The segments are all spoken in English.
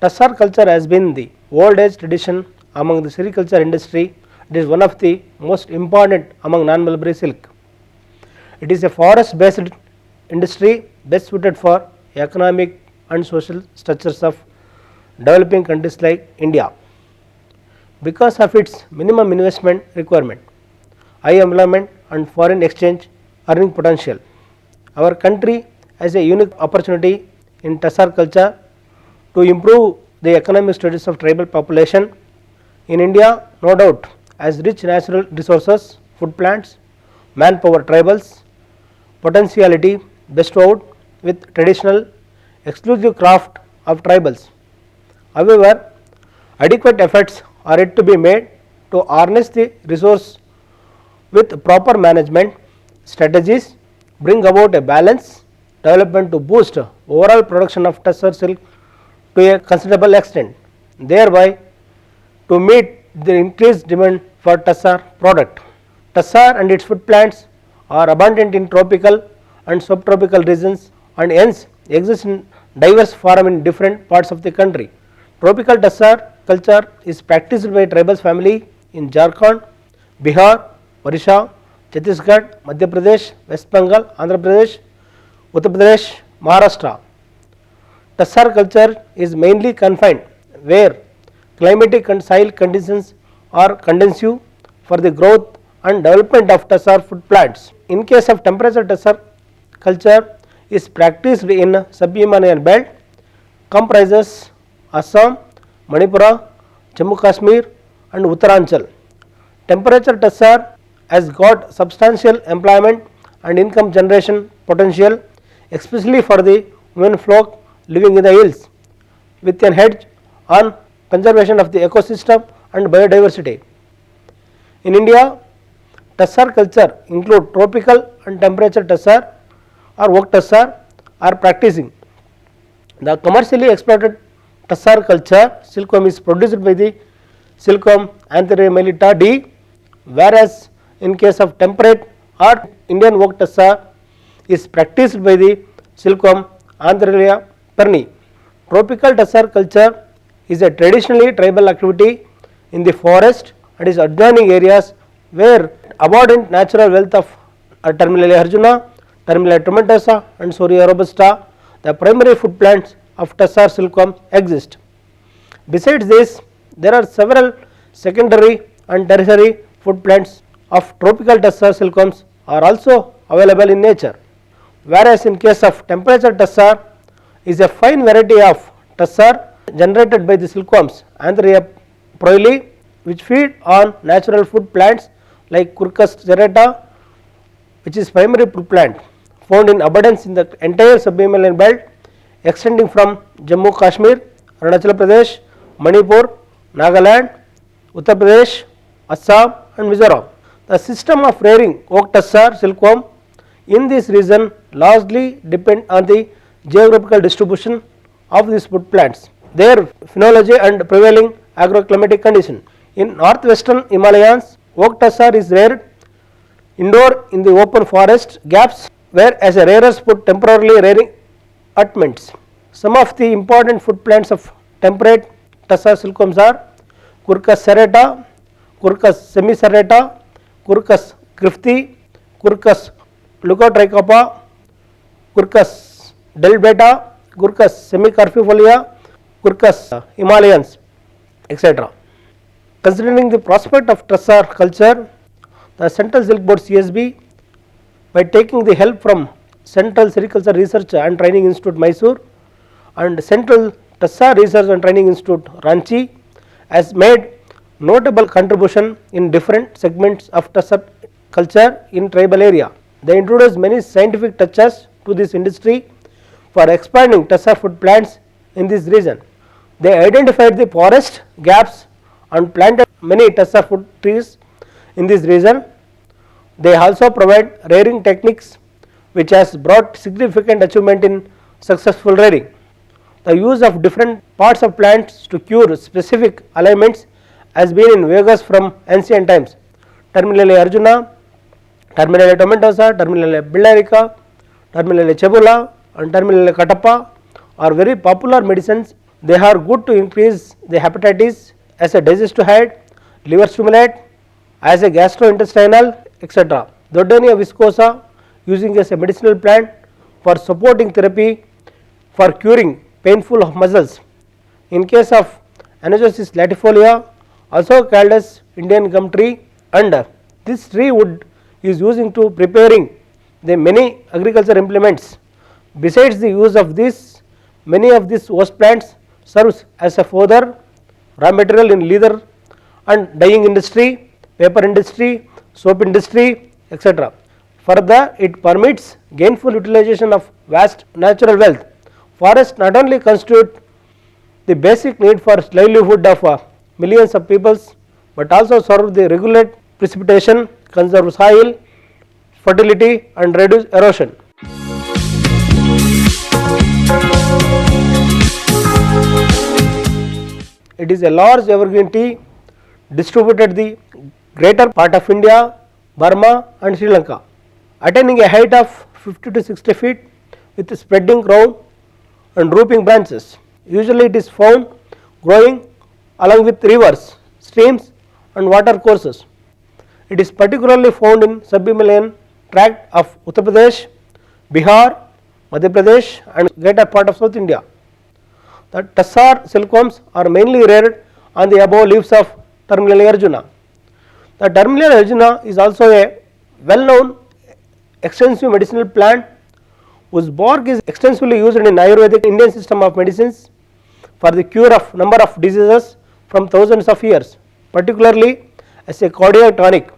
Tassar culture has been the old age tradition among the sericulture industry. It is one of the most important among non-mulberry silk. It is a forest based industry best suited for economic and social structures of developing countries like India. Because of its minimum investment requirement, high employment and foreign exchange earning potential, our country has a unique opportunity in Tassar culture to improve the economic status of tribal population. In India, no doubt, has rich natural resources, food plants, manpower tribals, potentiality bestowed with traditional exclusive craft of tribals. However, adequate efforts are yet to be made to harness the resource with proper management strategies, bring about a balanced development to boost overall production of Tassar silk to a considerable extent, thereby to meet the increased demand for Tassar product. Tassar and its food plants are abundant in tropical and subtropical regions and hence exist in diverse form in different parts of the country. Tropical Tassar culture is practiced by tribals family in Jharkhand, Bihar, Orissa, Chhattisgarh, Madhya Pradesh, West Bengal, Andhra Pradesh, Uttar Pradesh, Maharashtra. Tassar culture is mainly confined where climatic and soil conditions are conducive for the growth and development of Tassar food plants. In case of temperature, Tassar culture is practiced in sub-Himalayan belt, comprises Assam, Manipura, Jammu Kashmir and Uttaranchal. Temperature Tassar has got substantial employment and income generation potential, especially for the women folk living in the hills, with an hedge on conservation of the ecosystem and biodiversity. In India, Tassar culture include tropical and temperature Tassar or oak Tassar are practicing. The commercially exploited Tassar culture silkworm is produced by the Silkworm Antheramelita D, whereas in case of temperate or Indian oak Tassar is practiced by the Silkworm Antheralia perni. Tropical Tassar culture is a traditionally tribal activity in the forest and is adjoining areas where abundant natural wealth of Terminalia arjuna, Terminalia tomentosa and Soria robusta, the primary food plants of Tassar silkworm exist. Besides this, there are several secondary and tertiary food plants of tropical Tassar silkworms are also available in nature, whereas in case of temperature Tassar is a fine variety of Tassar generated by the silkworms Antheraria proili, which feed on natural food plants like Quercus serrata, which is primary food plant found in abundance in the entire sub-Himalayan belt extending from Jammu Kashmir, Arunachal Pradesh, Manipur, Nagaland, Uttar Pradesh, Assam and Mizoram. The system of rearing oak Tassar silkworm in this region largely depend on the geographical distribution of these food plants, their phenology and prevailing agroclimatic condition. In northwestern Himalayas, oak Tassar is reared indoor in the open forest gaps, whereas a rearers put temporarily rearing atments. Some of the important food plants of temperate Tassar silkworms are Quercus serrata, Quercus semiserrata, Quercus grifti, Quercus leucotrichopa, Quercus delbeta, Quercus semicarpifolia, Quercus Himalayans, etc. Considering the prospect of Tassar culture, the Central Silk Board CSB, by taking the help from Central Sericulture Research and Training Institute Mysore and Central Tassar Research and Training Institute Ranchi, has made notable contribution in different segments of Tassar culture in tribal area. They introduced many scientific touches to this industry for expanding Tassar food plants in this region. They identified the forest gaps and planted many Tassar food trees in this region. They also provide rearing techniques which has brought significant achievement in successful rearing. The use of different parts of plants to cure specific ailments has been in Vegas from ancient times. Terminalia arjuna, Terminalia tomentosa, Terminalia billarica, Terminalia cebula and Terminalia catappa are very popular medicines They are good to increase the hepatitis, as a digestive aid, liver stimulant, as a gastrointestinal, etc. Dodonia viscosa, using as a medicinal plant for supporting therapy for curing painful muscles. In case of Anazosis latifolia, also called as Indian gum tree, and this tree wood is using to preparing the many agriculture implements. Besides the use of this, many of these host plants serves as a fodder, raw material in leather and dyeing industry, paper industry, soap industry, etc. Further, it permits gainful utilization of vast natural wealth. Forests not only constitute the basic need for livelihood of millions of peoples, but also serve the regulate precipitation, conserve soil fertility and reduce erosion. It is a large evergreen tree distributed the greater part of India, Burma and Sri Lanka, attaining a height of 50 to 60 feet with spreading crown and drooping branches. Usually it is found growing along with rivers, streams and water courses. It is particularly found in sub-Himalayan tract of Uttar Pradesh, Bihar, Madhya Pradesh and greater part of South India. The tussar silkworms are mainly reared on the above leaves of Terminalia arjuna. The Terminalia arjuna is also a well known extensive medicinal plant whose bark is extensively used in Ayurvedic Indian system of medicines for the cure of number of diseases from thousands of years, particularly as a cardiac tonic.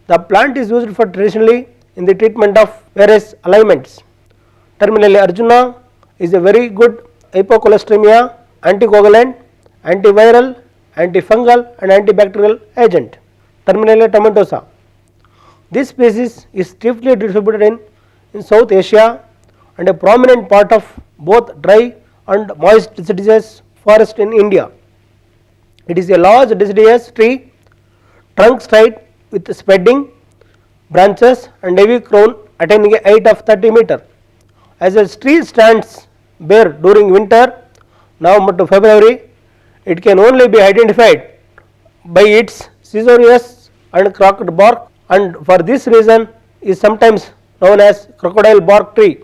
The plant is used for traditionally in the treatment of various ailments. Terminalia arjuna is a very good hypocholesteremia, anticoagulant, antiviral, antifungal and antibacterial agent. Terminalia tomentosa. This species is chiefly distributed in South Asia and a prominent part of both dry and moist deciduous forest in India. It is a large deciduous tree, trunk straight with spreading branches and heavy crown attaining a height of 30 meter. As a tree stands bare during winter, November to February, it can only be identified by its scissorious and crooked bark, and for this reason is sometimes known as crocodile bark tree.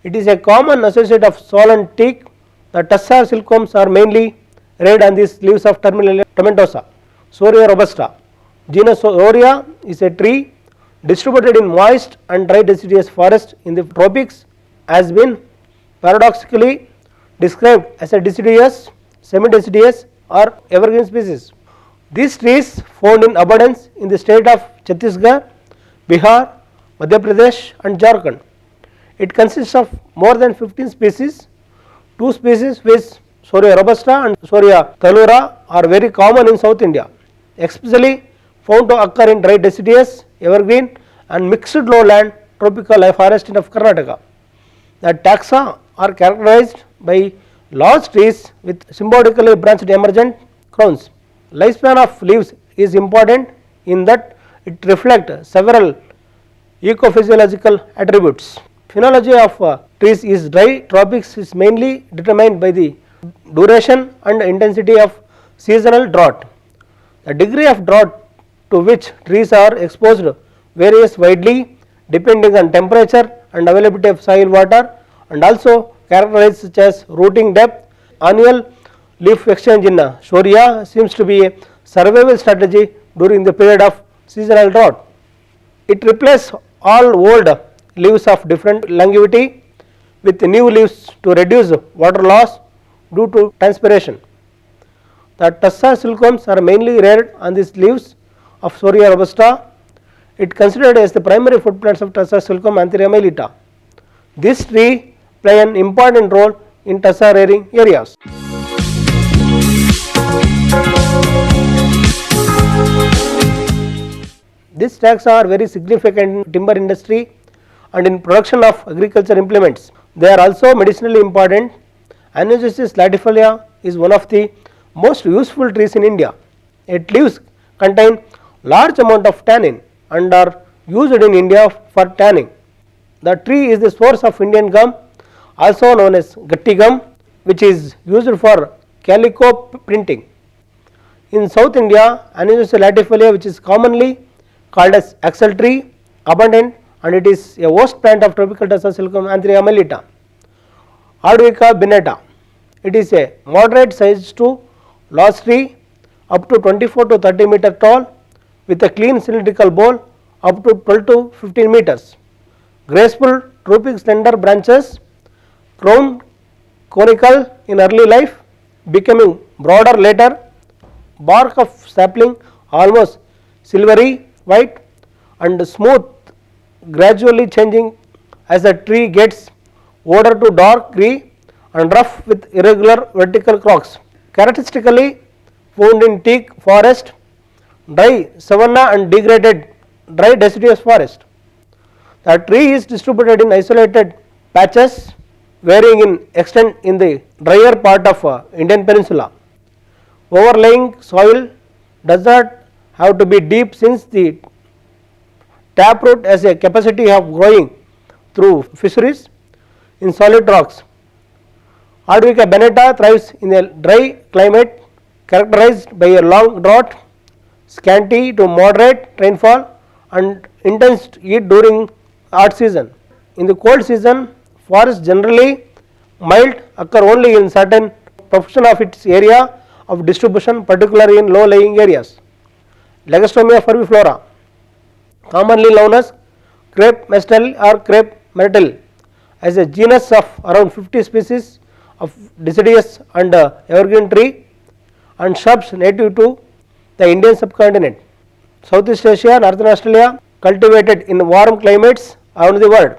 It is a common associate of sal and teak. The tussar silkworms are mainly reared on these leaves of Terminalia tomentosa. Soria robusta. Genus Soria is a tree distributed in moist and dry deciduous forest in the tropics, has been paradoxically described as a deciduous, semi-deciduous or evergreen species. These trees found in abundance in the state of Chhattisgarh, Bihar, Madhya Pradesh and Jharkhand. It consists of more than 15 species. Two species which Soria robusta and Soria thalura are very common in South India, especially found to occur in dry deciduous, evergreen and mixed lowland tropical forest of Karnataka. The taxa are characterized by large trees with symbolically branched emergent crowns. Lifespan of leaves is important in that it reflects several ecophysiological attributes. Phenology of trees is dry tropics is mainly determined by the duration and intensity of seasonal drought. The degree of drought to which trees are exposed varies widely depending on temperature and availability of soil water, and also characterized such as rooting depth. Annual leaf exchange in Soria seems to be a survival strategy during the period of seasonal drought. It replaces all old leaves of different longevity with new leaves to reduce water loss due to transpiration. The tussar silkworms are mainly reared on these leaves of Soria robusta. It considered as the primary food plants of tussar silkworm Anthera mylitta. This tree play an important role in tussar rearing areas. These taxa are very significant in timber industry and in production of agriculture implements. They are also medicinally important. Anazosis latifolia is one of the most useful trees in India. Its leaves contain large amount of tannin and are used in India for tanning. The tree is the source of Indian gum, also known as gatti gum, which is used for calico printing. In South India, Anubias latifolia, which is commonly called as axle tree, abundant, and it is a host plant of tropical Tassajara silicum Anthera melita. Ardwica binnata, it is a moderate size to large tree up to 24 to 30 meter tall with a clean cylindrical bole up to 12 to 15 meters. Graceful drooping slender branches, crown conical in early life, becoming broader later. Bark of sapling almost silvery white and smooth, gradually changing as the tree gets older to dark green and rough with irregular vertical cracks. Characteristically found in teak forest, dry savanna and degraded dry deciduous forest. The tree is distributed in isolated patches varying in extent in the drier part of Indian peninsula. Overlying soil does not have to be deep since the taproot has a capacity of growing through fisheries in solid rocks. Ardwica binnata thrives in a dry climate characterized by a long drought, scanty to moderate rainfall and intense heat during hot season. In the cold season, forests generally mild occur only in certain proportion of its area of distribution, particularly in low lying areas. Legostomia ferviflora, commonly known as crepe myrtle or crepe myrtle, as a genus of around 50 species of deciduous and evergreen tree and shrubs native to the Indian subcontinent. Southeast Asia, Northern Australia, cultivated in warm climates around the world.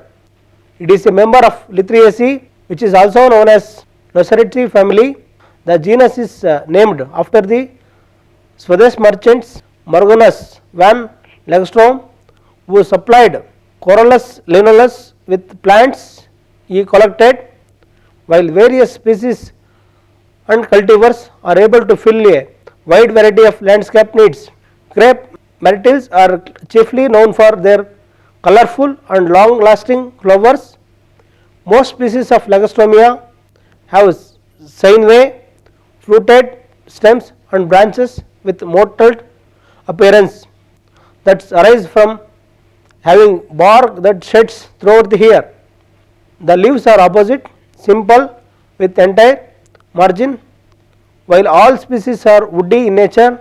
It is a member of Lithiaceae, which is also known as Loceraceae family. The genus is named after the Swedish merchants Margunus van Legstrom, who supplied Corollas linolus with plants he collected, while various species and cultivars are able to fill a wide variety of landscape needs. Crepe myrtles are chiefly known for their colorful and long lasting flowers. Most species of Legostomia have Steinway fruited stems and branches with mottled appearance that arise from having bark that sheds throughout the year. The leaves are opposite, simple with entire margin. While all species are woody in nature,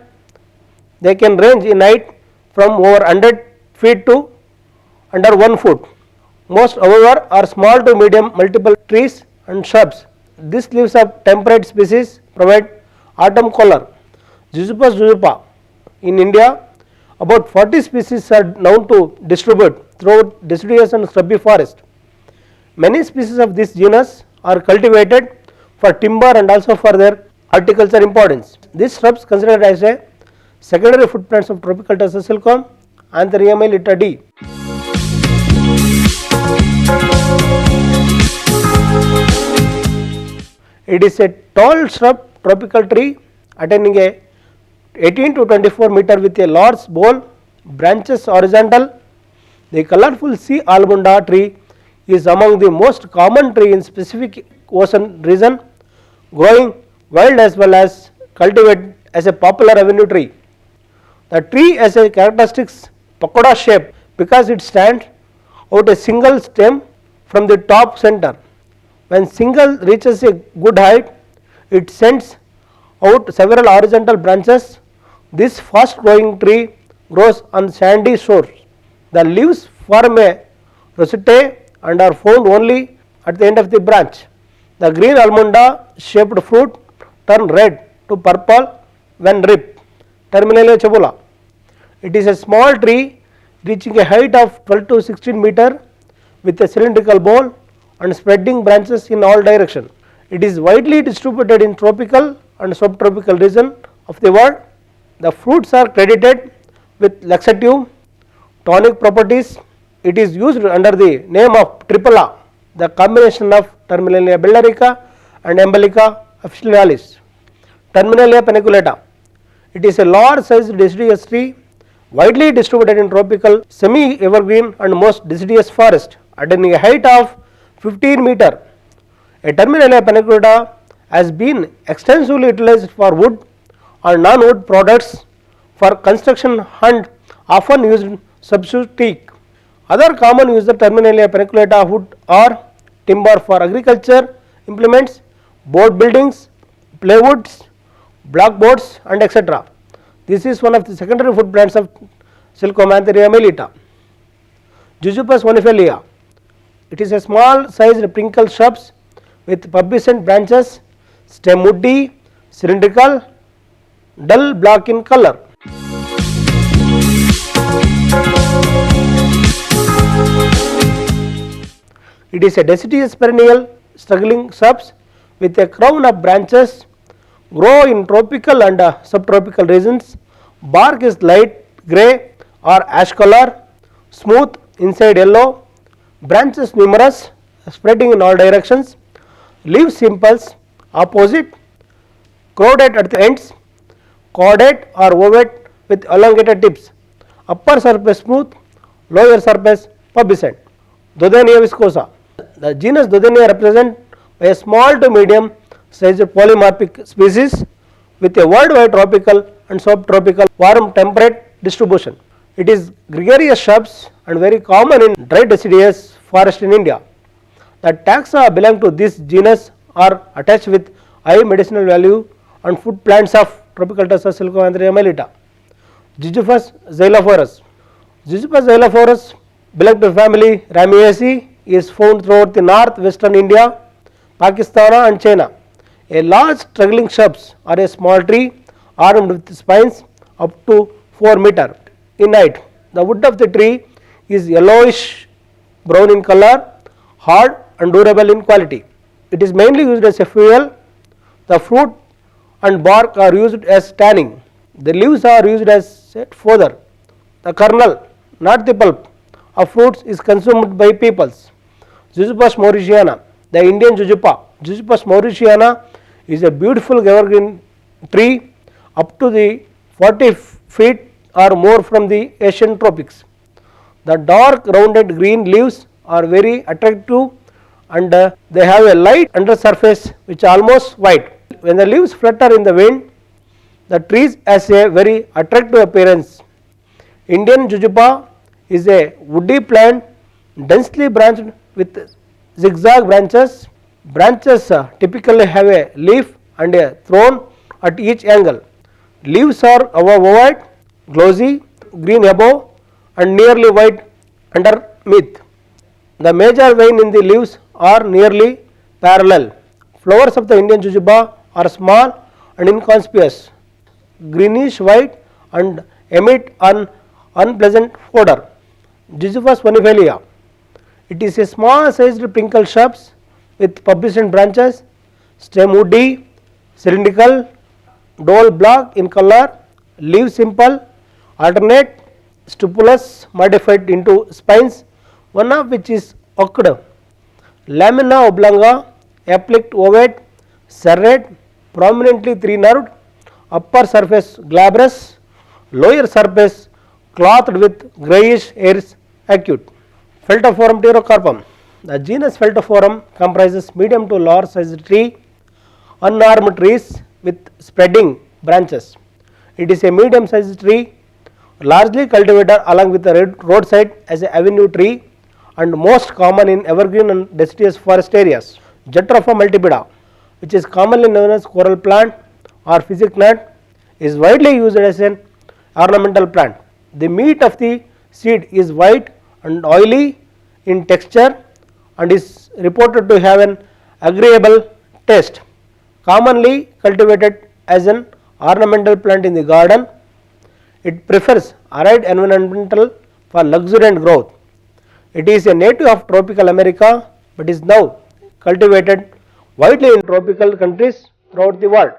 they can range in height from over 100 feet to under 1 foot. Most however are small to medium multiple trees and shrubs. These leaves of temperate species provide autumn color. Ziziphus zizipa, in India, about 40 species are known to distribute throughout deciduous and scrubby forest. Many species of this genus are cultivated for timber and also for their horticulture importance. These shrubs considered as a secondary food plants of tropical Tassajara silicum Anthera melita D. It is a tall shrub tropical tree attaining a 18 to 24 meter with a large bole, branches horizontal. The colorful sea albunda tree is among the most common tree in specific ocean region, growing wild as well as cultivated as a popular avenue tree. The tree has a characteristic pagoda shape because it stands out a single stem from the top center. When single reaches a good height, it sends out several horizontal branches. This fast growing tree grows on sandy shores. The leaves form a rosette and are found only at the end of the branch. The green almond shaped fruit turn red to purple when ripe. Terminalia chebula. It is a small tree reaching a height of 12 to 16 meter with a cylindrical bole and spreading branches in all directions. It is widely distributed in tropical and subtropical region of the world. The fruits are credited with laxative, tonic properties. It is used under the name of triphala, the combination of Terminalia bilderica and Embolica officinalis. Terminalia paniculata. It is a large sized deciduous tree widely distributed in tropical semi-evergreen and most deciduous forest attaining a height of 15 meter. A Terminalia paniculata has been extensively utilized for wood and non-wood products for construction and often used substitute teak. Other common user terminalia paniculata wood or timber for agriculture implements, board buildings, plywoods, blockboards and etc. This is one of the secondary food plants of Silcomantheria melita. Jujubas voniferia. It is a small sized prinkle shrubs with pubescent branches, stem woody, cylindrical, dull black in color. It is a deciduous perennial struggling shrubs with a crown of branches, grow in tropical and subtropical regions. Bark is light grey or ash color, smooth inside yellow, branches numerous, spreading in all directions, leaves simples, opposite, crowded at the ends, cordate or ovate with elongated tips, upper surface smooth, lower surface pubescent. Dodenia viscosa. The genus Dodenia represent a small to medium sized polymorphic species with a worldwide tropical and subtropical warm temperate distribution. It is gregarious shrubs and very common in dry deciduous forest in India. The taxa belong to this genus are attached with high medicinal value and food plants of tropical taxa Silcomantheria melita. Jujubas xylophorus. Jujubas xylophorus belong to family Ramiaceae, is found throughout the north western India, Pakistan and China. A large struggling shrubs or a small tree armed with spines up to 4 meter in height. The wood of the tree is yellowish brown in color, hard and durable in quality. It is mainly used as a fuel. The fruit and bark are used as tanning. The leaves are used as fodder. The kernel, not the pulp, of fruits is consumed by peoples. Jujubas mauritiana. The Indian jujupa, Jujubas mauritiana, is a beautiful evergreen tree up to the 40 feet or more from the Asian tropics. The dark rounded green leaves are very attractive and they have a light undersurface which is almost white. When the leaves flutter in the wind, the trees has a very attractive appearance. Indian jujupa is a woody plant densely branched with zigzag branches. Branches typically have a leaf and a thorn at each angle. Leaves are ovate, glossy, green above and nearly white underneath. The major vein in the leaves are nearly parallel. Flowers of the Indian jujuba are small and inconspicuous, greenish white and emit an unpleasant odor. Jujubas voniferia. It is a small sized prinkle shrubs with pubescent branches, stem woody, cylindrical, dull black in color, leaves simple, alternate, stipulous modified into spines, one of which is hooked. Lamina oblonga, applied ovate, serrate, prominently 3-nerved, upper surface glabrous, lower surface clothed with greyish hairs acute. Feltophorum pterocarpum. The genus Feltophorum comprises medium to large sized tree, unarmed trees with spreading branches. It is a medium sized tree, largely cultivated along with the roadside as an avenue tree and most common in evergreen and deciduous forest areas. Jatropha multipida, which is commonly known as coral plant or physic nut, is widely used as an ornamental plant. The meat of the seed is white and oily in texture and is reported to have an agreeable taste. Commonly cultivated as an ornamental plant in the garden, it prefers arid environmental for luxuriant growth. It is a native of tropical America but is now cultivated widely in tropical countries throughout the world.